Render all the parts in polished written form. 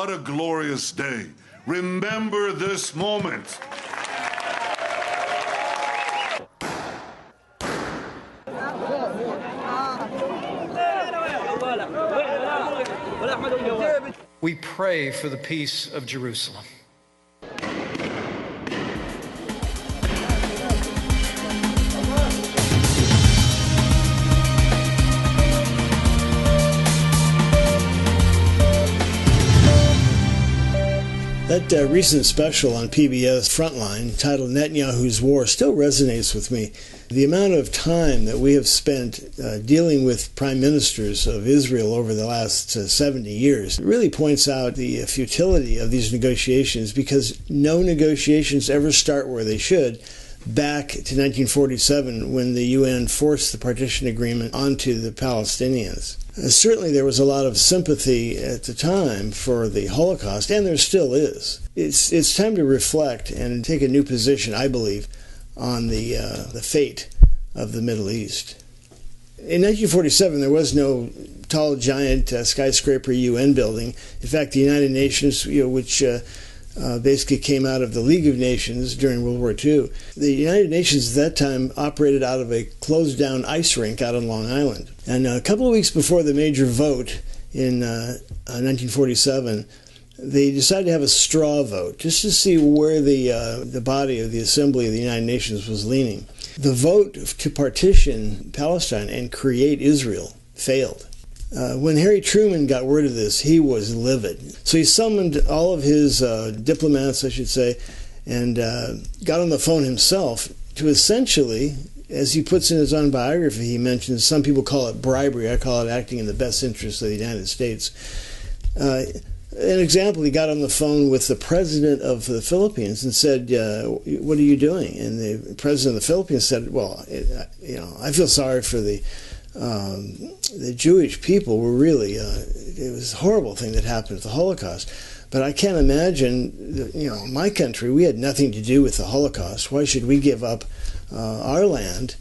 What a glorious day. Remember this moment. We pray for the peace of Jerusalem. That recent special on PBS Frontline, titled Netanyahu's War, still resonates with me. The amount of time that we have spent dealing with prime ministers of Israel over the last 70 years really points out the futility of these negotiations, because no negotiations ever start where they should. Back to 1947, when the UN forced the partition agreement onto the Palestinians. Certainly there was a lot of sympathy at the time for the Holocaust, and there still is. It's time to reflect and take a new position, I believe, on the fate of the Middle East. In 1947, there was no tall, giant skyscraper UN building. In fact, the United Nations, which basically came out of the League of Nations during World War II. The United Nations at that time operated out of a closed-down ice rink out on Long Island. And a couple of weeks before the major vote in 1947, they decided to have a straw vote just to see where the body of the Assembly of the United Nations was leaning. The vote to partition Palestine and create Israel failed. When Harry Truman got word of this, he was livid. So he summoned all of his diplomats, I should say, and got on the phone himself to essentially, as he puts in his own biography, he mentions, some people call it bribery, I call it acting in the best interest of the United States. An example, he got on the phone with the president of the Philippines and said, what are you doing? And the president of the Philippines said, well, I feel sorry for the Jewish people. Were really, it was a horrible thing that happened at the Holocaust. But I can't imagine, my country, we had nothing to do with the Holocaust. Why should we give up our land,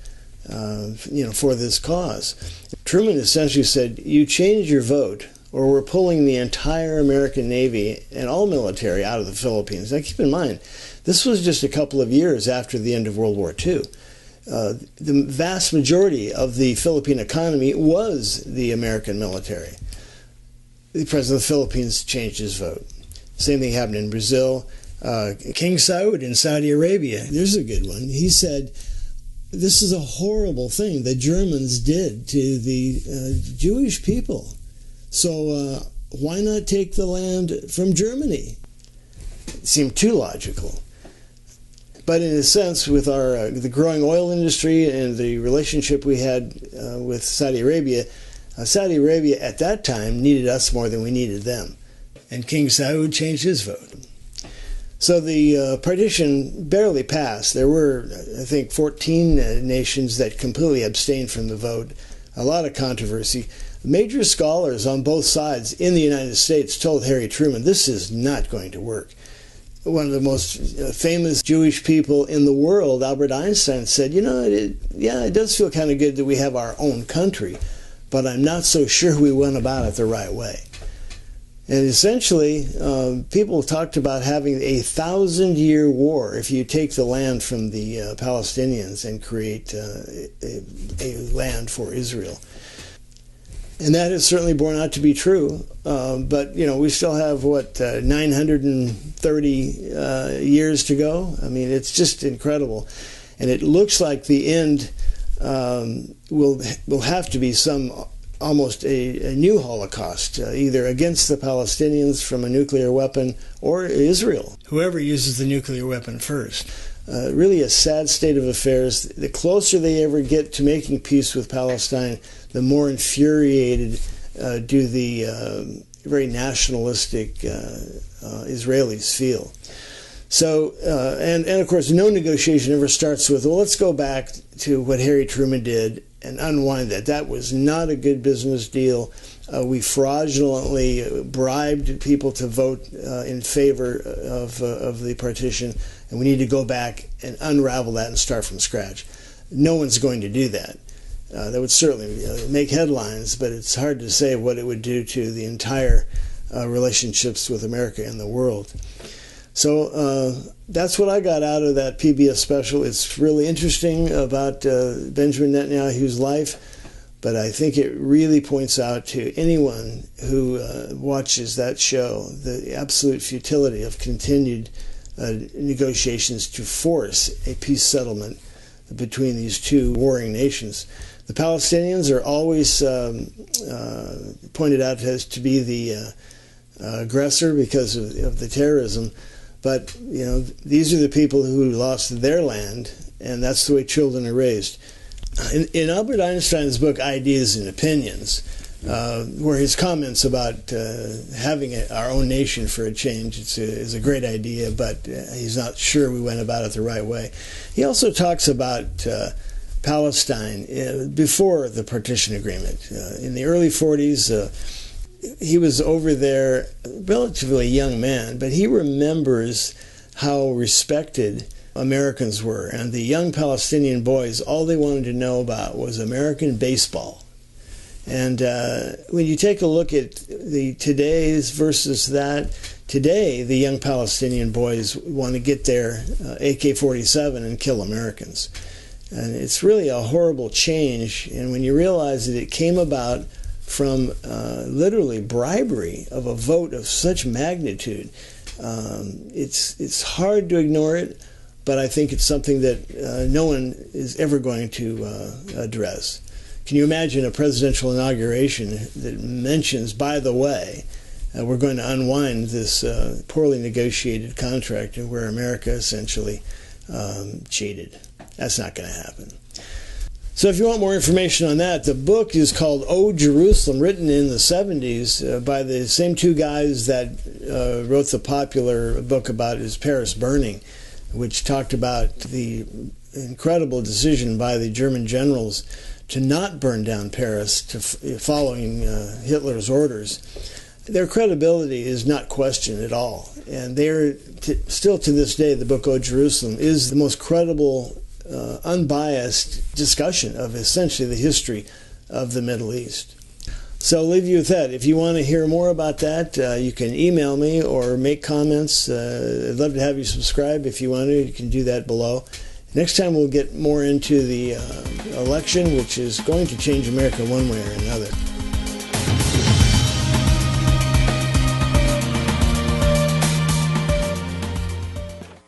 for this cause? Truman essentially said, you change your vote, or we're pulling the entire American Navy and all military out of the Philippines. Now keep in mind, this was just a couple of years after the end of World War II. The vast majority of the Philippine economy was the American military. The president of the Philippines changed his vote. Same thing happened in Brazil. King Saud in Saudi Arabia, there's a good one. He said, this is a horrible thing the Germans did to the Jewish people. So why not take the land from Germany? It seemed too logical. But in a sense, with our the growing oil industry and the relationship we had with Saudi Arabia at that time needed us more than we needed them. And King Saud changed his vote. So the partition barely passed. There were, I think, 14 nations that completely abstained from the vote. A lot of controversy. Major scholars on both sides in the United States told Harry Truman, this is not going to work. One of the most famous Jewish people in the world, Albert Einstein, said, it does feel kind of good that we have our own country, but I'm not so sure we went about it the right way. And essentially, people talked about having a 1,000-year war if you take the land from the Palestinians and create a land for Israel. And that has certainly borne out to be true. But, we still have, 930 years to go? I mean, it's just incredible. And it looks like the end will have to be almost a new Holocaust, either against the Palestinians from a nuclear weapon or Israel, whoever uses the nuclear weapon first. Really a sad state of affairs. The closer they ever get to making peace with Palestine, the more infuriated do the very nationalistic Israelis feel. So, and of course, no negotiation ever starts with, well, let's go back to what Harry Truman did and unwind that. That was not a good business deal. We fraudulently bribed people to vote in favor of the partition, and we need to go back and unravel that and start from scratch. No one's going to do that. That would certainly make headlines, but it's hard to say what it would do to the entire relationships with America and the world. So that's what I got out of that PBS special. It's really interesting about Benjamin Netanyahu's life, but I think it really points out to anyone who watches that show the absolute futility of continued negotiations to force a peace settlement between these two warring nations. The Palestinians are always pointed out as to be the aggressor because of the terrorism, but these are the people who lost their land, and that's the way children are raised. In Albert Einstein's book Ideas and Opinions, where his comments about having our own nation for a change is a great idea, but he's not sure we went about it the right way. He also talks about Palestine before the partition agreement. In the early 40s, he was over there, a relatively young man, but he remembers how respected Americans were. And the young Palestinian boys, all they wanted to know about was American baseball. And when you take a look at the today's versus that, today the young Palestinian boys want to get their AK-47 and kill Americans. And it's really a horrible change. And when you realize that it came about from literally bribery of a vote of such magnitude, it's hard to ignore it, but I think it's something that no one is ever going to address. Can you imagine a presidential inauguration that mentions, by the way, we're going to unwind this poorly negotiated contract where America essentially cheated? That's not going to happen. So if you want more information on that, the book is called O Jerusalem, written in the 70s by the same two guys that wrote the popular book about his Paris burning, which talked about the incredible decision by the German generals to not burn down Paris, following Hitler's orders. Their credibility is not questioned at all. And they're still to this day, the book O Jerusalem is the most credible, unbiased discussion of essentially the history of the Middle East. So I'll leave you with that. If you want to hear more about that, you can email me or make comments. I'd love to have you subscribe. If you want to, you can do that below. Next time we'll get more into the election, which is going to change America one way or another.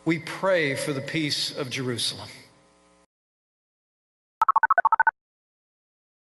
We pray for the peace of Jerusalem.